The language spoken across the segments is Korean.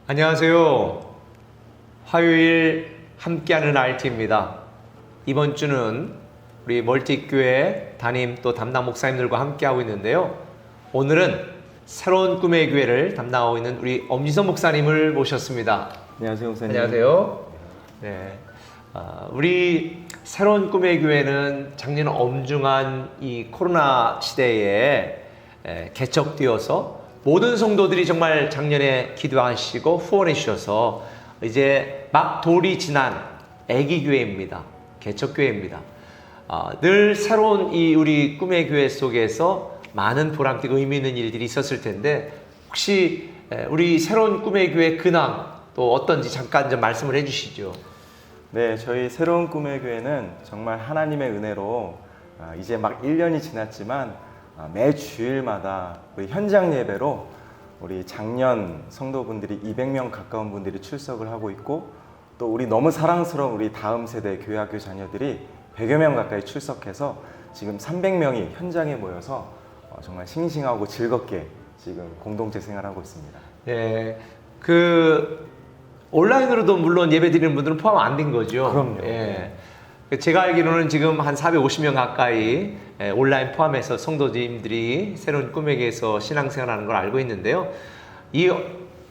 안녕하세요. 화요일 함께하는 RT입니다. 이번 주는 우리 멀티교회 담임 또 담당 목사님들과 함께하고 있는데요. 오늘은 새로운 꿈의 교회를 담당하고 있는 우리 엄지선 목사님을 모셨습니다. 안녕하세요, 목사님. 안녕하세요. 네, 우리 새로운 꿈의 교회는 작년 엄중한 이 코로나 시대에 개척되어서 모든 성도들이 정말 작년에 기도하시고 후원해 주셔서 이제 막 돌이 지난 애기 교회입니다. 개척 교회입니다. 늘 새로운 이 우리 꿈의 교회 속에서 많은 보람되고 의미 있는 일들이 있었을 텐데 혹시 우리 새로운 꿈의 교회 근황 또 어떤지 잠깐 좀 말씀을 해주시죠. 네, 저희 새로운 꿈의 교회는 정말 하나님의 은혜로 이제 막 1년이 지났지만 매 주일마다 우리 현장 예배로 우리 작년 성도분들이 200명 가까운 분들이 출석을 하고 있고 또 우리 너무 사랑스러운 우리 다음 세대 교회학교 자녀들이 100여 명 가까이 출석해서 지금 300명이 현장에 모여서 정말 싱싱하고 즐겁게 지금 공동체 생활하고 있습니다. 네, 온라인으로도 물론 예배 드리는 분들은 포함 안 된 거죠. 그럼요. 예. 제가 알기로는 지금 한 450명 가까이 온라인 포함해서 성도님들이 새로운 꿈에게서 신앙생활하는 걸 알고 있는데요. 이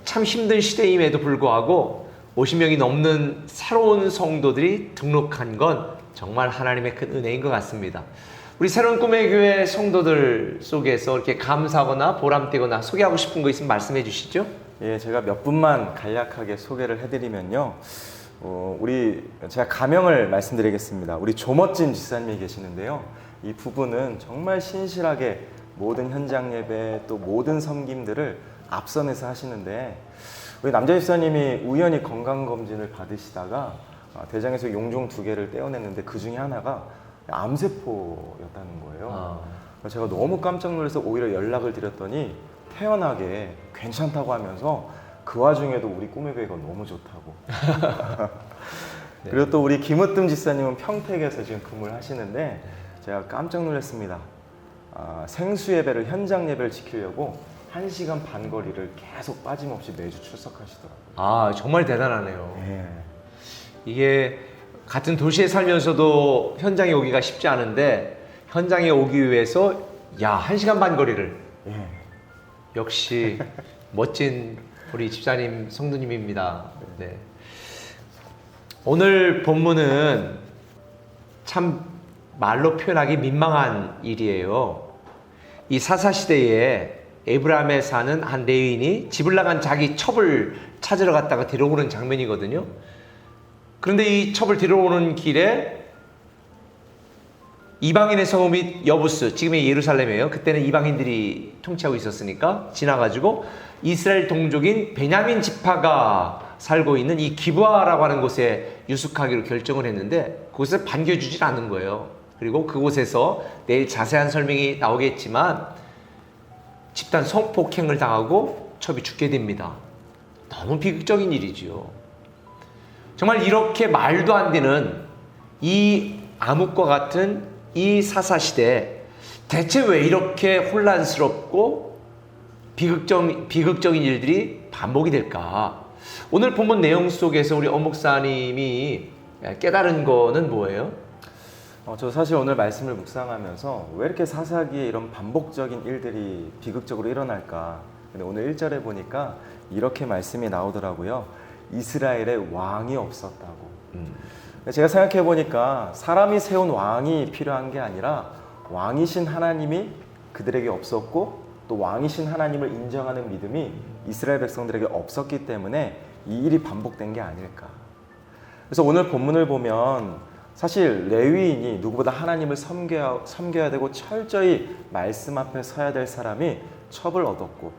참 힘든 시대임에도 불구하고 50명이 넘는 새로운 성도들이 등록한 건 정말 하나님의 큰 은혜인 것 같습니다. 우리 새로운 꿈의 교회 성도들 속에서 이렇게 감사하거나 보람되거나 소개하고 싶은 거 있으면 말씀해 주시죠. 예, 제가 몇 분만 간략하게 소개를 해드리면요. 제가 가명을 말씀드리겠습니다. 우리 조멋진 집사님이 계시는데요. 이 부부는 정말 신실하게 모든 현장 예배 또 모든 섬김들을 앞선에서 하시는데 우리 남자 집사님이 우연히 건강검진을 받으시다가 대장에서 용종 2개를 떼어냈는데 그 중에 하나가 암세포였다는 거예요. 제가 너무 깜짝 놀라서 오히려 연락을 드렸더니 태연하게 괜찮다고 하면서 그 와중에도 우리 꿈의 교회가 너무 좋다고. 네. 그리고 또 우리 김으뜸 집사님은 평택에서 지금 근무를 하시는데 제가 깜짝 놀랐습니다. 생수 예배를 현장 예배를 지키려고 1시간 반 거리를 계속 빠짐없이 매주 출석하시더라고요. 정말 대단하네요. 예. 이게 같은 도시에 살면서도 현장에 오기가 쉽지 않은데 현장에 오기 위해서 1시간 반 거리를 예. 역시 멋진 우리 집사님 성도님입니다. 네. 오늘 본문은 참 말로 표현하기 민망한 일이에요. 이 사사시대에 에브라임에 사는 한 레위인이 집을 나간 자기 첩을 찾으러 갔다가 데려오는 장면이거든요. 그런데 이 첩을 데려오는 길에 이방인의 성읍 및 여부스, 지금의 예루살렘이에요. 그때는 이방인들이 통치하고 있었으니까 지나가지고 이스라엘 동족인 베냐민 지파가 살고 있는 이 기브아라고 하는 곳에 유숙하기로 결정을 했는데 그곳을 반겨주질 않은 거예요. 그리고 그곳에서 내일 자세한 설명이 나오겠지만 집단 성폭행을 당하고 첩이 죽게 됩니다. 너무 비극적인 일이지요. 정말 이렇게 말도 안 되는 이 암흑과 같은 이 사사시대에 대체 왜 이렇게 혼란스럽고 비극적인 일들이 반복이 될까? 오늘 본문 내용 속에서 우리 엄 목사님이 깨달은 거는 뭐예요? 저 사실 오늘 말씀을 묵상하면서 왜 이렇게 사사기에 이런 반복적인 일들이 비극적으로 일어날까? 근데 오늘 1절에 보니까 이렇게 말씀이 나오더라고요. 이스라엘에 왕이 없었다고. 제가 생각해 보니까 사람이 세운 왕이 필요한 게 아니라 왕이신 하나님이 그들에게 없었고 또 왕이신 하나님을 인정하는 믿음이 이스라엘 백성들에게 없었기 때문에 이 일이 반복된 게 아닐까. 그래서 오늘 본문을 보면 사실 레위인이 누구보다 하나님을 섬겨야 되고 철저히 말씀 앞에 서야 될 사람이 첩을 얻었고,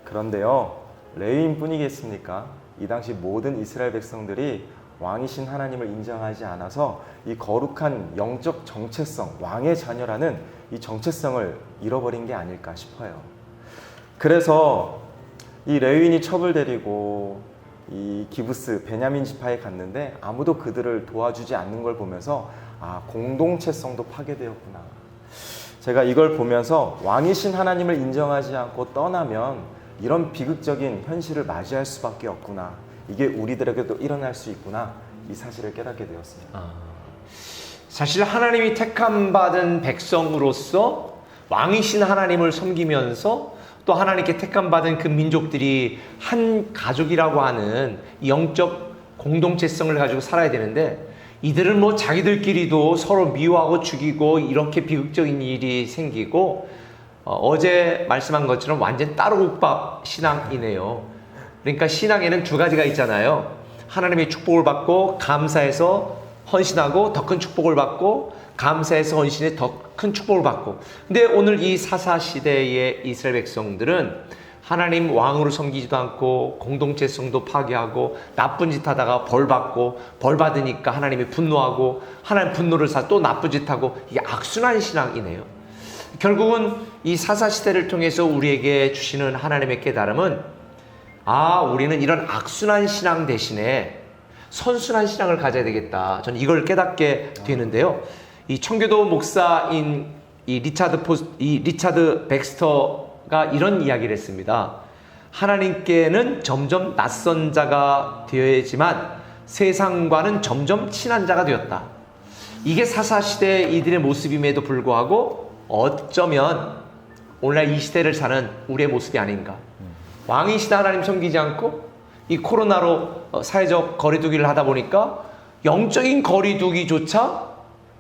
그런데요, 레위인뿐이겠습니까? 이 당시 모든 이스라엘 백성들이 왕이신 하나님을 인정하지 않아서 이 거룩한 영적 정체성, 왕의 자녀라는 이 정체성을 잃어버린 게 아닐까 싶어요. 그래서 이 레위인이 첩을 데리고 이 기브스 베냐민 지파에 갔는데 아무도 그들을 도와주지 않는 걸 보면서 공동체성도 파괴되었구나. 제가 이걸 보면서 왕이신 하나님을 인정하지 않고 떠나면 이런 비극적인 현실을 맞이할 수밖에 없구나. 이게 우리들에게도 일어날 수 있구나. 이 사실을 깨닫게 되었습니다. 사실 하나님이 택함받은 백성으로서 왕이신 하나님을 섬기면서 또 하나님께 택함받은 그 민족들이 한 가족이라고 하는 영적 공동체성을 가지고 살아야 되는데, 이들은 뭐 자기들끼리도 서로 미워하고 죽이고 이렇게 비극적인 일이 생기고, 어제 말씀한 것처럼 완전 따로국밥 신앙이네요. 그러니까 신앙에는 두 가지가 있잖아요. 하나님의 축복을 받고 감사해서 헌신하고 더 큰 축복을 받고, 감사해서 헌신해 더 큰 축복을 받고. 근데 오늘 이 사사시대의 이스라엘 백성들은 하나님 왕으로 섬기지도 않고 공동체성도 파괴하고 나쁜 짓 하다가 벌 받고, 벌 받으니까 하나님이 분노하고, 하나님 분노를 사 또 나쁜 짓 하고, 이게 악순환 신앙이네요. 결국은 이 사사시대를 통해서 우리에게 주시는 하나님의 깨달음은, 우리는 이런 악순환 신앙 대신에 선순환 신앙을 가져야 되겠다. 저는 이걸 깨닫게 되는데요. 이 청교도 목사인 이 리차드 백스터가 이런 이야기를 했습니다. 하나님께는 점점 낯선 자가 되어야지만 세상과는 점점 친한 자가 되었다. 이게 사사시대 이들의 모습임에도 불구하고 어쩌면 오늘날 이 시대를 사는 우리의 모습이 아닌가. 왕이시다 하나님 섬기지 않고 이 코로나로 사회적 거리두기를 하다 보니까 영적인 거리두기조차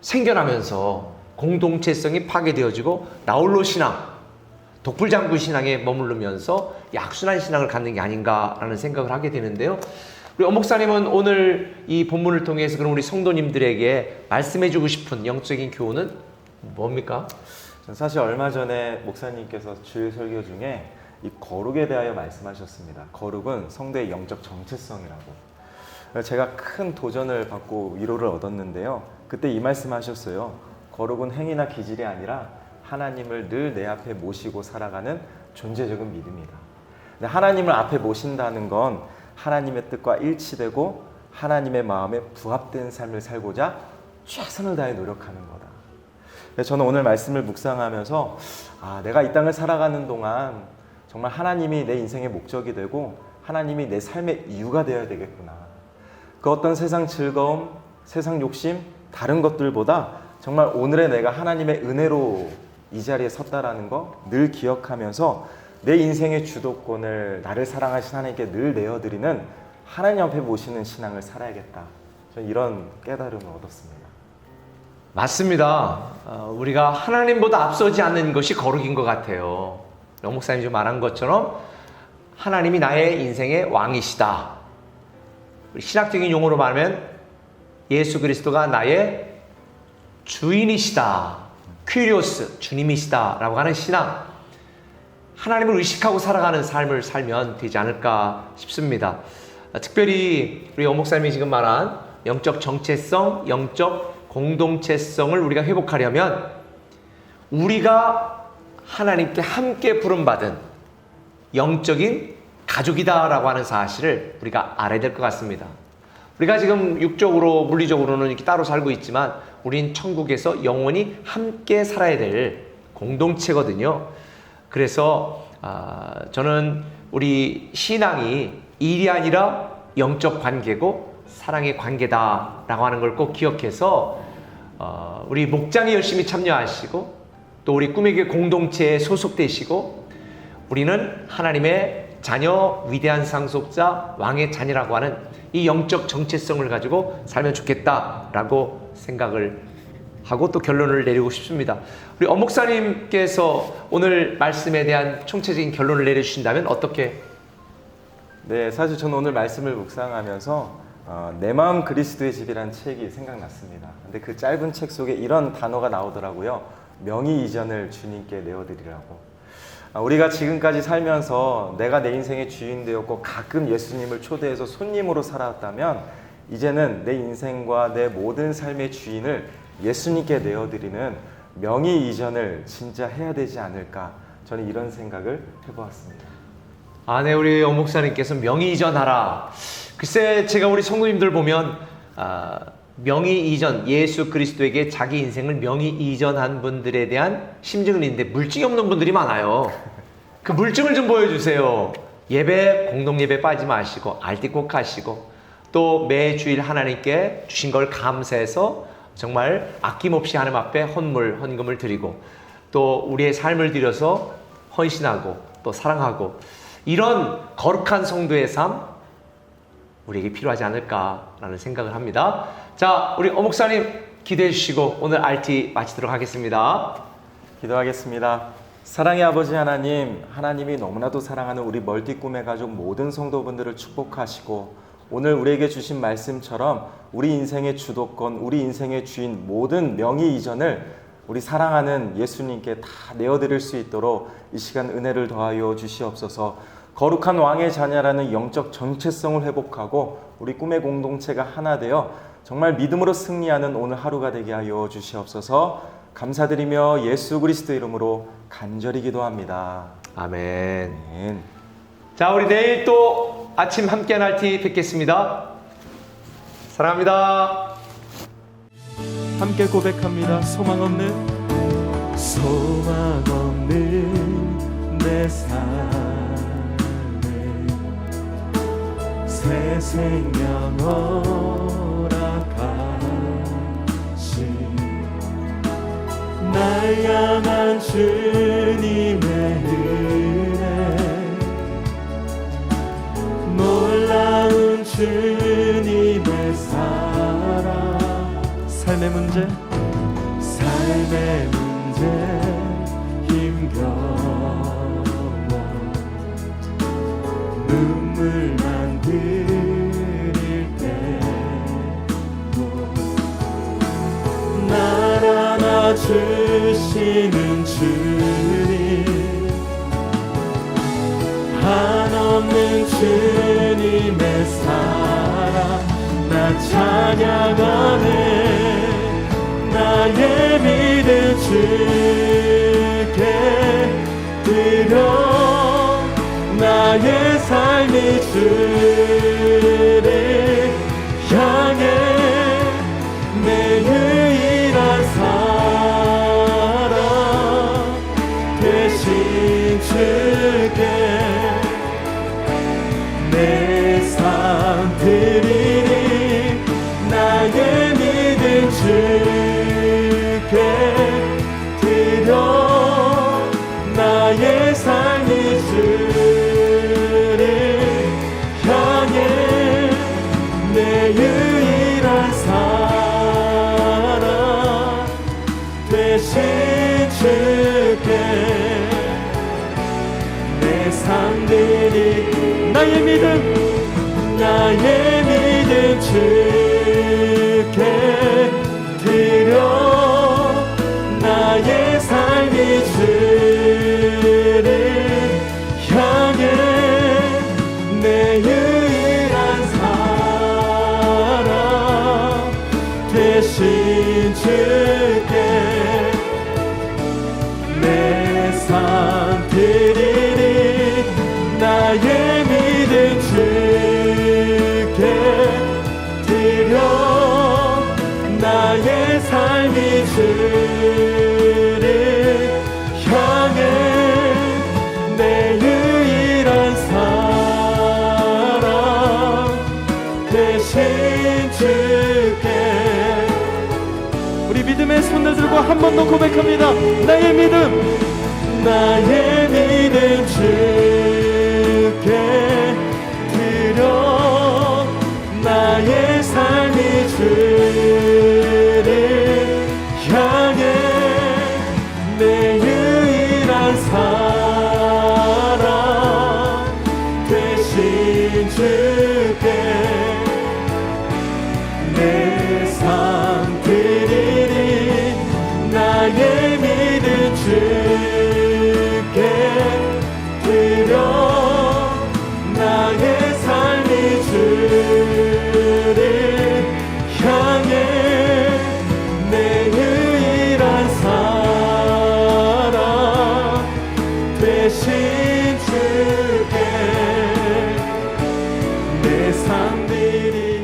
생겨나면서 공동체성이 파괴되어지고 나홀로 신앙, 독불장군 신앙에 머무르면서 약순한 신앙을 갖는 게 아닌가라는 생각을 하게 되는데요. 우리 엄목사님은 오늘 이 본문을 통해서 그럼 우리 성도님들에게 말씀해주고 싶은 영적인 교훈은 뭡니까? 사실 얼마 전에 목사님께서 주일 설교 중에 이 거룩에 대하여 말씀하셨습니다. 거룩은 성도의 영적 정체성이라고. 제가 큰 도전을 받고 위로를 얻었는데요. 그때 이 말씀하셨어요. 거룩은 행위나 기질이 아니라 하나님을 늘 내 앞에 모시고 살아가는 존재적인 믿음이다. 근데 하나님을 앞에 모신다는 건 하나님의 뜻과 일치되고 하나님의 마음에 부합된 삶을 살고자 최선을 다해 노력하는 거다. 저는 오늘 말씀을 묵상하면서 내가 이 땅을 살아가는 동안 정말 하나님이 내 인생의 목적이 되고 하나님이 내 삶의 이유가 되어야 되겠구나. 그 어떤 세상 즐거움, 세상 욕심, 다른 것들보다 정말 오늘의 내가 하나님의 은혜로 이 자리에 섰다라는 거 늘 기억하면서 내 인생의 주도권을 나를 사랑하신 하나님께 늘 내어드리는 하나님 앞에 모시는 신앙을 살아야겠다. 저는 이런 깨달음을 얻었습니다. 맞습니다. 우리가 하나님보다 앞서지 않는 것이 거룩인 것 같아요. 영 목사님이 좀 말한 것처럼 하나님이 나의 인생의 왕이시다. 신학적인 용어로 말하면 예수 그리스도가 나의 주인이시다. 퀴리오스, 주님이시다 라고 하는 신앙. 하나님을 의식하고 살아가는 삶을 살면 되지 않을까 싶습니다. 특별히 우리 영 목사님이 지금 말한 영적 정체성, 영적 공동체성을 우리가 회복하려면 우리가 하나님께 함께 부름받은 영적인 가족이다라고 하는 사실을 우리가 알아야 될 것 같습니다. 우리가 지금 육적으로 물리적으로는 이렇게 따로 살고 있지만 우린 천국에서 영원히 함께 살아야 될 공동체거든요. 그래서 저는 우리 신앙이 일이 아니라 영적 관계고 사랑의 관계다라고 하는 걸 꼭 기억해서 우리 목장에 열심히 참여하시고 또 우리 꿈의 교회 공동체에 소속되시고 우리는 하나님의 자녀, 위대한 상속자, 왕의 자녀라고 하는 이 영적 정체성을 가지고 살면 좋겠다라고 생각을 하고 또 결론을 내리고 싶습니다. 우리 엄목사님께서 오늘 말씀에 대한 총체적인 결론을 내려주신다면 어떻게? 네, 사실 저는 오늘 말씀을 묵상하면서 내 마음 그리스도의 집이라는 책이 생각났습니다. 근데 그 짧은 책 속에 이런 단어가 나오더라고요. 명의 이전을 주님께 내어드리라고. 우리가 지금까지 살면서 내가 내 인생의 주인 되었고 가끔 예수님을 초대해서 손님으로 살아왔다면 이제는 내 인생과 내 모든 삶의 주인을 예수님께 내어드리는 명의 이전을 진짜 해야 되지 않을까. 저는 이런 생각을 해보았습니다. 네, 우리 엄 목사님께서 명의 이전하라. 글쎄 제가 우리 성도님들 보면 명의 이전, 예수 그리스도에게 자기 인생을 명의 이전한 분들에 대한 심증을 있는데 물증이 없는 분들이 많아요. 그 물증을 좀 보여주세요. 예배, 공동예배 빠지지 마시고 알뜰 꼭 가시고 또 매주일 하나님께 주신 걸 감사해서 정말 아낌없이 하나님 앞에 헌금을 드리고 또 우리의 삶을 들여서 헌신하고 또 사랑하고 이런 거룩한 성도의 삶 우리에게 필요하지 않을까라는 생각을 합니다. 자, 우리 어목사님 기도해 주시고 오늘 RT 마치도록 하겠습니다. 기도하겠습니다. 사랑의 아버지 하나님, 하나님이 너무나도 사랑하는 우리 멀티 꿈의 가족 모든 성도분들을 축복하시고 오늘 우리에게 주신 말씀처럼 우리 인생의 주도권, 우리 인생의 주인 모든 명의 이전을 우리 사랑하는 예수님께 다 내어드릴 수 있도록 이 시간 은혜를 더하여 주시옵소서. 거룩한 왕의 자녀라는 영적 정체성을 회복하고 우리 꿈의 공동체가 하나 되어 정말 믿음으로 승리하는 오늘 하루가 되게 하여 주시옵소서. 감사드리며 예수 그리스도 이름으로 간절히 기도합니다. 아멘. 아멘. 자, 우리 내일 또 아침 함께한 RT 뵙겠습니다. 사랑합니다. 함께 고백합니다. 소망 없는 내 삶에 새 생명 허락하신 날 향한 주님의 은혜 놀라운 주님의 사랑 삶의 문제 힘겨워 눈물만 흘릴 때도 날 안아주시는 주님 한없는 주님의 사랑 나 찬양하네 나의 믿음 주께 드려 나의 삶이 주를 향해 내 유일한 사랑 대신 주께 내 삶 드리니 나의 믿음 주께 드려 나의 삶이 주를 향해 내 유일한 사랑 되신 주께 내 삶 드리 나의 믿음 주께 드려 나의 삶이 주를 향해 내 유일한 사랑 되신 주께 내 삶 드리리 나의 믿음 주께 드려 나의 삶이 주를 향해 내 유일한 사랑 되신 주께 우리 믿음의 손을 들고 한 번 더 고백합니다. 나의 믿음 주께 드려 나의 삶이 주를 향해 내 유일한 사랑 되신 주께 내 삶 드리리 나의 믿음 주께 드려 나의 삶이 주를 향해 내 유일한 사랑 되신 주께 내 삶 드리